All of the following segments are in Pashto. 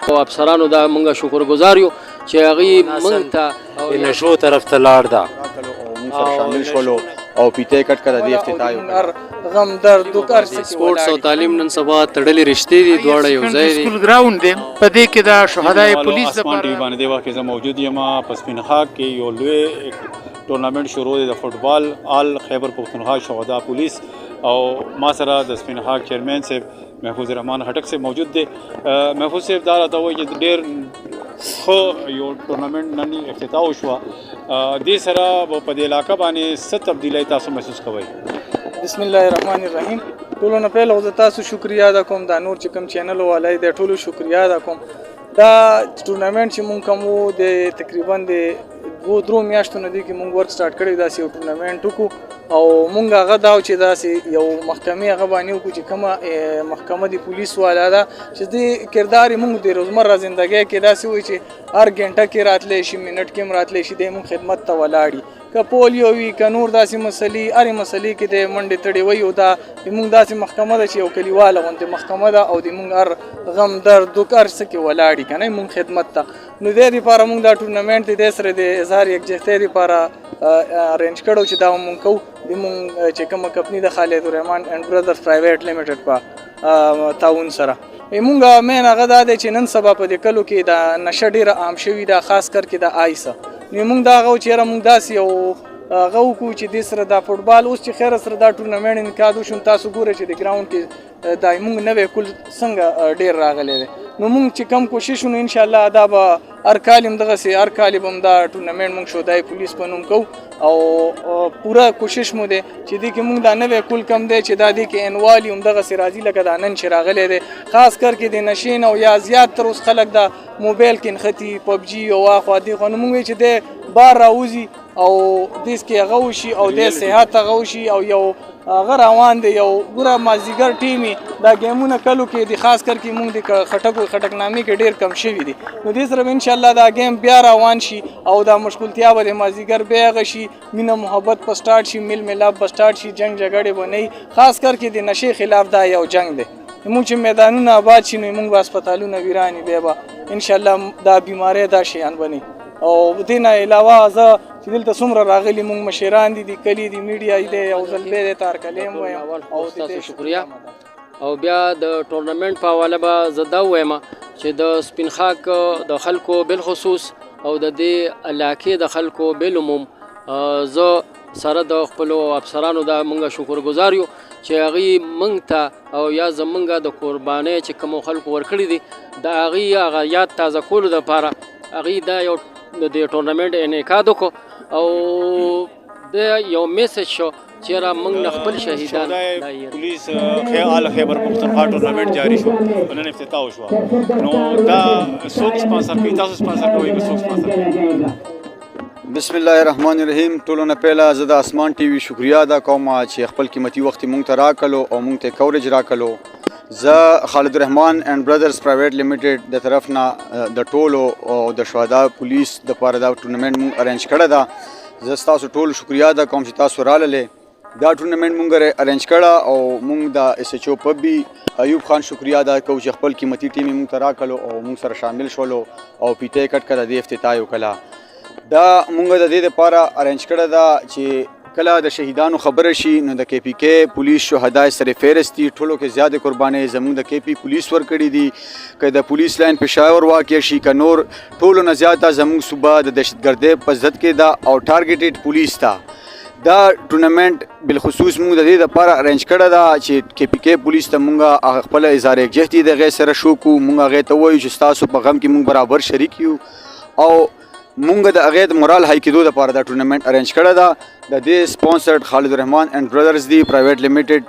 او افسرانو دا مونږ شکرګزار یو چې هغوی مونږ ته د نشو طرف ته لاړ ده موږ سره شامل شولو او پیته کټ کړه د افتتاح یو غم درد دوک ارسه سپورټس او تعلیم نن سبا تړلې رشتې دي دواړه یو ځای دي سکول ګراوند دی په دې کې د شهدای پولیس اسمان ټي وي باندې د وخت زه موجود یم په سپین خاک کې یو لوی ټورنامنټ شروع دی د فوټبال آل خیبر پختونخوا شهدا پولیس او ما سره د سپین خاک چیرمن صاحب محفوظ رحمان خټک صاحب موجود دی. محفوظ صاحب دا راته وایي چې ډېر ښه یو ټورنامنټ نن افتتاح وشوه دې سره په دې علاقه باندې څه تبدیلی تاسو محسوس کوئ؟ بسم الله الرحمن الرحیم. ټولو نه پیل زه تاسو شکریا ادا کوم دا نور چې کوم چینل والای دی ټولو شکریا ادا کوم. دا ټورنامنټ چې مونږ کوم وو د تقریبا د 2-3 میاشتو نه دی کې مونږ ورک سٹارټ کړی داسې یو ټورنامنټ وکړو او مونږ هغه دا چې داسې یو محکمې هغه باندې وکړو چې کومه محکمه د پولیس والا ده چې د کردار مونږ د روزمره زندګۍ کې داسې وي چې هر غنټه کې راتلی شي منټ کې راتلی شي د مونږ خدمت ته ولاړي که پولیو وي که نور داسې مسلې هرې مسلې کې د منډې تړې وي او دا مونږ داسې محکمه ده چې یو کلیواله غوندې محکمه ده او د مونږ هر غم درد دوک هر څه کې ولاړي که نه مونږ خدمت ته نو دې دپاره مونږ دا ټورنامنټ د دې سره د اظهار یکجهتۍ دپاره ارینج کړو چې دا مونږ کوو د مونږ چې کومه کمپني د خالد الرحمن اینډ برادرز پرایویټ لیمیټډ په تعاون سره مونږ مین هغه دا دی چې نن سبا په دې کلو کې د نشه ډېره عام شوي ده خاص کر کې د آیسه نو مونږ دا هغه چېرې مونږ داسې یو هغه وکړو چې دې سره دا فوټبال اوس چې خیره سره دا ټورنامنټ انعقاد وشو تاسو ګورئ چې د ګراوند کې دا مونږ نوی کل څنګه ډېر راغلی دی نو مونږ چې کم کوشش ونو انشاءالله دا به هر کال هم دغسې هر کال به هم دا ټورنامنټ مونږ شودای پولیس په نوم کوو او پوره کوشش مو دی چې دې کې مونږ دا نوی کل کم دی چې دا دې کې انوالي هم دغسې راځي لکه دا نن چې راغلی دی خاص کر کې د نشې نه او یا زیات تر اوس خلک دا موبایل کې نښتي پبجي او اخوا دېخوا نو مونږ وایي چې دی بار راوځي او دیس کې هغه وشي او د صحت هغه وشي او یو هغه روان دی یو ګوره مازدیګر ټیمي دا ګیمونه کلو کې د خاص کر کې مونږ د خټکنامې کې ډېر کم شوي دي نو دې سره به انشاءالله دا گیم بیا روان شي او دا مشغولتیا به د مازدیګر بیا هغه شي مینه محبت په سټارټ شي میل میلاب به سټارټ شي جنګ جګړې به نه خاص کر کې د نشې خلاف دا یو جنګ دی مونږ چې میدانونه آباد شي نو مونږ به هسپتالونه ویراني بیا به انشاءالله دا بیماری دا شیان بني او دې نه علاوه زه چې دلته څومره راغلي مونږ مشران دي د کلي د میډیا دی او زه بیا د تارکلیم وایم او تاسو شکریا او بیا د ټورنمنټ په حواله به زه دا ووایم چې د سپین خاک د خلکو بالخصوص او د دې علاقې د خلکو بالعموم زه سره د خپلو افسرانو دا مونږ شکرګزار یو چې هغوی مونږ ته او یا زمونږ د قربانۍ چې کومو خلکو ورکړي دي د هغوی هغه یاد تازه کولو دپاره هغوی دا یو د دې ټورنمنټ انعقاد وکړو او د یو میسج شو چیرې موږ نه خپل شهیدان پولیس آل خیبر پختونخوا ټورنمنټ جاری شو نن افتتاح وشوه نو دا څوک سپانسر کوي تاسو سپانسر کوئ که څوک سپانسر کوي؟ بسم الله الرحمن الرحیم. ټولو نه پیله زه د اسمان ټي وي شکریا ادا کوم چې خپل قیمتي وخت مونږ ته راکړلو او مونږ ته کوریج راکړلو. زه خالد الرحمن اینډ برادرز پرایویټ لیمیټډ د طرف نه د ټولو او د شهدا پولیس د پاره دا ټورنمنټ مونږ ارینج کړی ده. زه ستاسو ټولو شکریا ادا کوم چې تاسو راغلې دا ټورنمنټ مونږ ارینج کړه او مونږ د اس ایچ او پبي ایوب خان شکریا ادا کوو چې خپل قیمتي ټیم مونږ ته راکړلو او مونږ سره شامل شولو او پیته کټ کړه د افتتاح وکړه. دا مونږ د دې لپاره ارینج کړه ده چې کله د شهیدانو خبره شي نو د کې پی کې پولیس شهدای سره فهرست دي ټولو کې زیاده قربانۍ زموږ د کې پی پولیس ورکړي دي که د پولیس لاین پېښور واقع شي که نور ټولو نه زیاته زموږ صوبه د دهشتګردۍ په ضد کې ده او ټارګېټډ پولیس ته دا ټورنمنټ بالخصوص موږ د دې لپاره ارینج کړی ده چې کې پی کې پولیس ته موږ خپله اظهار یکجهتي د هغې سره شو کړو موږ هغې ته ووایو چې ستاسو په غم کې موږ برابر شریک یو او مونږ د هغې د مورال های کېدو دپاره دا ټورنمنټ ارینج کړی ده. د دې سپانسرډ خالد الرحمن اینډ برادرز دی پرایویټ لیمیټډ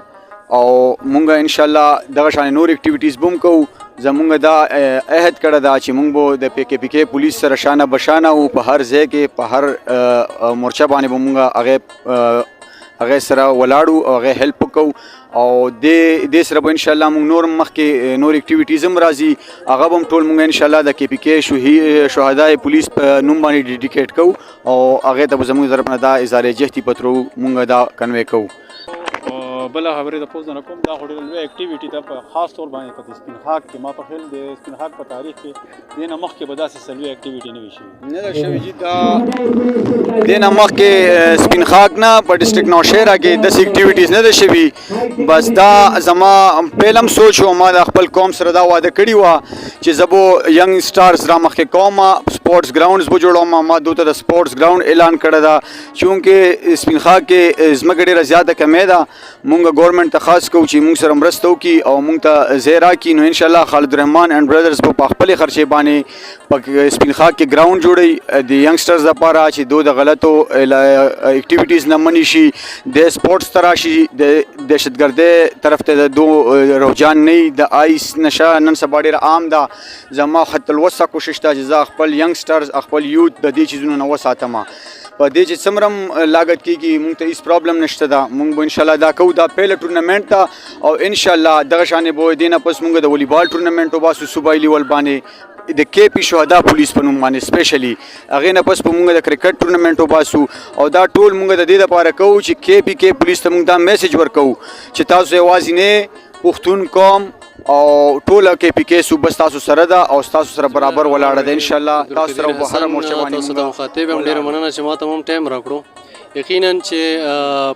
او مونږ انشاءالله دغه شانې نور اکټیویټیز به هم کوو. زمونږ دا عهد کړی ده چې مونږ به د پی کې پولیس سره شانه بشانه وو په هر ځای کې په هر مورچه باندې به مونږ هغې سره ولاړو او هغې هیلپ وکړو او دې سره به انشاءالله مونږ نور مخکې نور اکټیویټیز هم راځي هغه به هم ټول مونږ انشاءالله د کې پی کې شهدای پولیس په نوم باندې ډیډیکیټ کوو او هغې ته به زموږ طرف نه دا اظهار جهتي پترو مونږ دا کنوی کوو. بله خبرې د پوز نه کوم دا خو ډېره لویه اکټیویټي ده په خاص طور باندې په سپین خاک کې ما په خیال د سپین خاک په تاریخ کې دې نه مخکې به داسې څه لویه اکټیویټي نه وي شوې نه ده شوې جي دا دې نه مخکې سپین خاک نه په ډسټرکټ نوشهره کې داسې اکټیویټیز نه ده شوي بس دا زما پهل هم سوچ و ما د خپل قوم سره دا واده کړي وه چې زه به ینګ سټارز را مخکې کوم سپورټس ګراونډز به جوړوم ما دوی ته د سپورټس ګراونډ اعلان کړی ده چونکې سپین خاک کې ځمکه ډېره زیاته کمې ده مونږ ګورنمنټ ته خاص کوو چې مونږ سره مرسته وکړي او مونږ ته ځای راکړي نو انشاءالله خالد الرحمن اینډ برادرز به په خپلې خرچې باندې په سپین خاک کې ګراونډ جوړوي د ینګسټرز لپاره چې دوی د غلطو اکټیویټیز نه منې شي د سپورټس ته راشي د دهشتګردۍ طرف ته د دو رجحان نه وي د آیس نشه نن سبا ډېره عام ده زما حتی الوسه کوشش ده چې زه خپل ینګسټرز خپل یوت د دې چیزونو نه وساتم په دې چې څومره لاګت کېږي مونږ ته هېڅ پرابلم نشته ده مونږ به انشاءالله دا کوو دا پیله ټورنمنټ ده او انشاءالله دغه شانې به دې نه پس مونږ د والیبال ټورنمنټ وباسو صوبایي لیول باندې د کې پی شهدا پولیس په نوم باندې سپیشلی هغې نه پس به مونږ د کرکټ ټورنمنټ وباسو او دا ټول مونږ د دې دپاره کوو چې کې پی پولیس ته مونږ دا میسج ورکوو چې تاسو یوازې نه پښتون قوم او ټوله کې پی کې صوبه ستاسو سره ده او ستاسو سره برابر ولاړه ده انشاءالله تاسو سره په هره مورچه باندې تاسو ته مخاطب هم ډېره مننه چې ما ته هم ټایم راکړو یقینا چې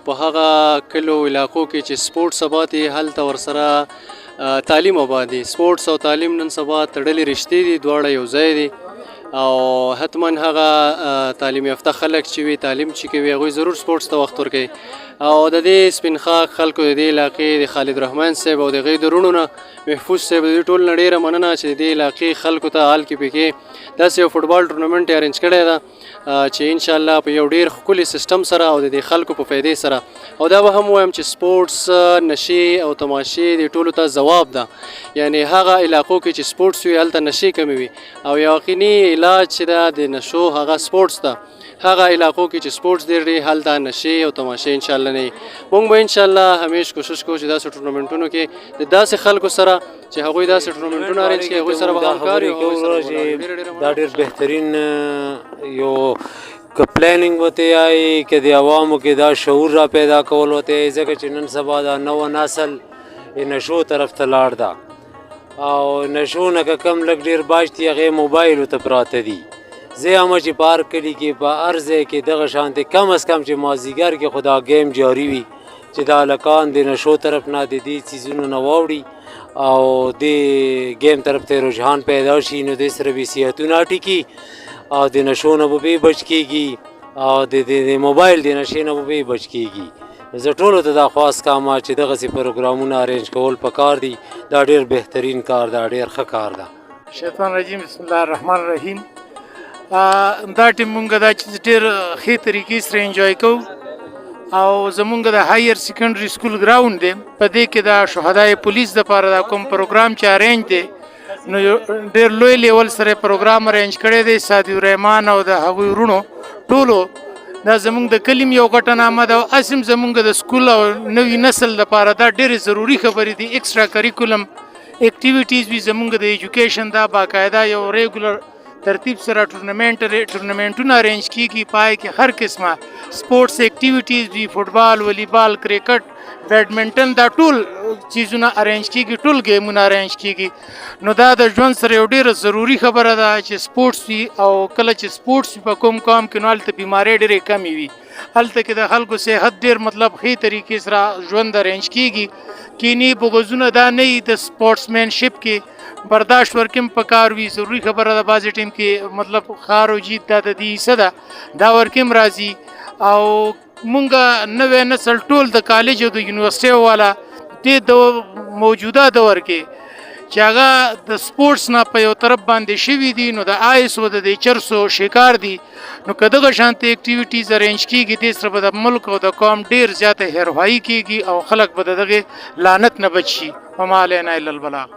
په هغه کلو علاقو کې چې سپورټس آباد دي هلته ورسره تعلیم آباد دي سپورټس او تعلیم نن سبا تړلې رشتې دي دواړه یو ځای دي او حتما هغه تعلیم یافته خلک چې وي تعلیم چې کوي هغوی ضرور سپورټس ته وخت ورکوي او د دې سپین خاک خلکو د دې علاقې د خالد الرحمن صاحب او د هغې د وروڼو نه محفوظ صاحب د دې ټول نه ډېره مننه چې د دې علاقې خلکو ته حال کې پکې داسې یو فوټبال ټورنمنټ یې ارینج کړی ده چې انشاءالله په یو ډېر ښکلي سیسټم سره او د دې خلکو په فایدې سره او دا به هم وایم چې سپورټس نشې او تماشې د ټولو ته ځواب ده یعنې هغه علاقو کې چې سپورټس وي هلته نشې کمې وي او یقیني علاج چې ده د نشو هغه سپورټس ده هغه علاقو کې چې سپورټس ډېر دی هلته نشې او تماشې انشاءالله نه وي مونږ به انشاءالله همیش کوشش کوو چې داسې ټورنمنټونو کې د داسې خلکو سره چې هغوی داسې ټورنمنټونه ارینج کړي هغوی سره به همکاري دا ډېر بهترین یو که پلانینګ ورته وایي که د عوامو کې دا شعور را پیدا کول ورته وایي ځکه چې نن سبا دا نوه نسل نشو طرف ته لاړ ده او نشو نه که کم لږ ډېر باج دي هغې موبایلو ته پراته دي زه هم چې په هر کلي کې په هر ځای کې دغه شانتې کم از کم چې مازدیګر کې خو دا ګیم جاري وي چې دا هلکان د نشو طرف نه د دې څیزونو نه واوړي او د ګیم طرف ته رجحان پیدا شي نو دې سره به صحتونه ټیکي او د نشو نه به بچ کېږي او د موبایل د نشې نه به بچ کېږي زه ټولو ته دا خواست کوم چې دغسې پروګرامونه ارینج کول پکار دي دا ډېر بهترین کار ده ډېر ښه کار ده شیطان رجیم بسم الله الرحمن الرحیم دا ټیم مونږ دا چې ډېر ښې طریقې سره انجوای کوو او زمونږ د هایر سیکنډري سکول ګراوند دی په دې کې د شهدای پولیس دپاره دا کوم پروګرام چې ارینج دی نو ډېر لوی لیول سره پروګرام ارینج کړی دی سادي الرحمن او د هغوی وروڼو ټولو دا زمونږ د کلیم یو ګټه نامه ده او اسیم زمونږ د سکول او نوي نسل دپاره دا ډېرې ضروري خبرې دي ایکسټرا کریکولم اکټیویټیز وي زمونږ د ایجوکیشن دا باقاعده یو ریګولر ترتیب سره ټورنمنټونه ارینج کیږي پای کې هر قسمه سپورټس اکټیویټیز وي فوټبال والیبال کرکټ بیډمنټن دا ټول چیزونه ارینج کیږي ټول ګیمونه ارینج کیږي نو دا د ژوند سره یو ډېره ضروري خبره ده چې سپورټس وي او کله چې سپورټس وي په کوم قوم کې نو هلته بیمارۍ ډېرې کمې وي هلته کې د خلکو صحت ډېر مطلب ښې طریقې سره ژوند ارینج کیږي کینی بغضونه دا نه وي د سپورټسمینشپ کې برداشت ورکم پکار وي ضروري خبره ده بعضې ټیم کې مطلب خار و جیت دا د دې حصه ده دا ورکم راځي او مونږ نوی نسل ټول د کالج او د یونیورسټۍ والا دې د موجوده دور کې چې هغه د سپورټس نه په یو طرف باندې شوي دي نو د آیس و د دې چرسو شکار دي نو که دغه شانتې اکټیویټیز ارینج کېږي دې سره به د ملک او د قوم ډېر زیاته هیروایي کېږي او خلک به د دغې لعنت نه بچ شي وما علینا الا البلاغ